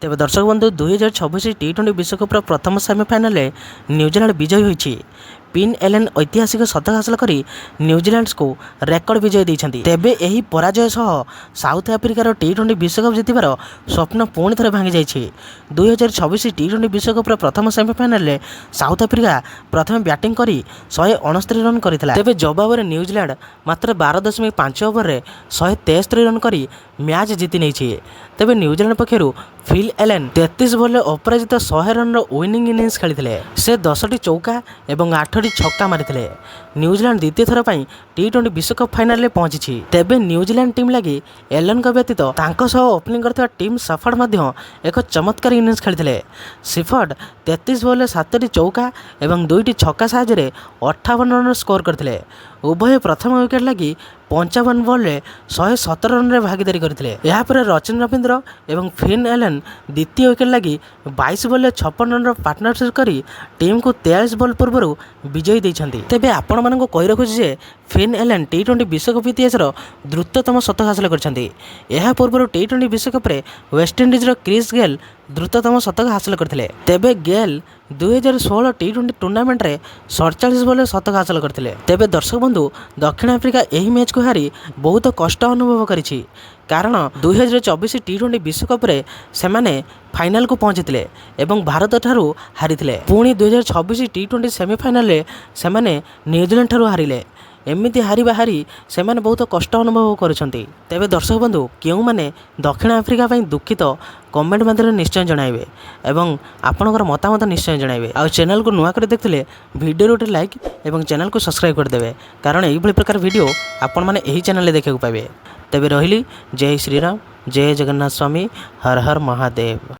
तेज दर्शक बंधु 2026 टी20 विश्वकप्र प्रथम सेमिफाइनाल न्यूजीलैंड विजयी होती। पिन एलेन ऐतिहासिक शतक हासिल कर न्यूजीलैंड को रेकर्ड विजय देते। तेबे यही पराजय सह साउथ आफ्रिकार टी20 विश्वकप जितबार स्वप्न पुणी थे भांगी जाइए। 2026 टी20 विश्वकप्र प्रथम सेमिफाइनाल साउथ आफ्रिका प्रथम बैटिंग कर 169 रन करथिला। तेबे जवाब में न्यूजीलैंड मात्र 12.5 ओवर 173 रन कर मैच जीति नहीं। तेबे न्यूजीलैंड पक्षर फिल एलेन 33 बॉल अपराजित 100 रन विनिंग इनिंग्स खेली। से 10टी चौका और 8टी छक्का मारी। न्यूजीलैंड द्वितीय थर पर टी20 विश्वकप फाइनाल में पहुंची। तेबे न्यूजीलैंड टीम लगी एलन व्यतीत ओपनिंग करथिबा टीम सफर्ड एक चमत्कार इनिंग्स खेली। सिफर्ड 33 बॉल 7टी चौका और 2टी छक्का साहाय्य 58 रन स्कोर करथिले। उभय प्रथम विकेट लगी 55 बॉल 117 रन रे भागीदारी करथिले। या पर रचिन रविंद्र और फिन एलेन द्वितीय विकेट लगी 22 बॉल 56 रन पार्टनरशिप करी टीम को 43 बॉल पूर्व विजयी देइछन्ती। तेबे आपण मानको कहि रखुछि जे फिन एलेन टी20 विश्वकप इतिहास द्रुततम शतक हासिल करछन्ती। एहा पूर्व टी20 विश्वकप रे वेस्टइंडीज क्रिस गेल द्रुततम शतक हासिल करथिले। तेबे गेल 2016 टी20 टूर्नामेंट रे 47 बॉल शतक हासिल करथिले। तेबे दर्शक बंधु दक्षिण आफ्रिका यही मैच को हारी बहुत कष्ट अनुभव करिछि। कारण 2024 टी20 विश्वकप रे सेमाने फाइनाल को पहुंचीथिले एवं भारत ठारू हारिथिले। पुणी 2026 टी20 सेमिफाइनाल रे सेमाने न्यूजीलैंड ठारू हारिले। एमिति हारी सेमाने बहुत कष्ट अनुभव करुछन्ती। तेबे दर्शक बंधु केउ माने दक्षिण आफ्रिका पई दुखित कमेंट माध्यम निश्चय जणाइबे एवं आपनकर मतामत निश्चय जणाइबे। आ चैनल को नुआ कर देखथिले वीडियो रोटे लाइक एवं चैनल को सब्सक्राइब कर देबे। कारण एही भली प्रकार वीडियो आपण माने एही चैनल रे देखै को पाइबे। तेबे रहिली जय श्री राम, जय जगन्नाथ स्वामी, हर हर महादेव।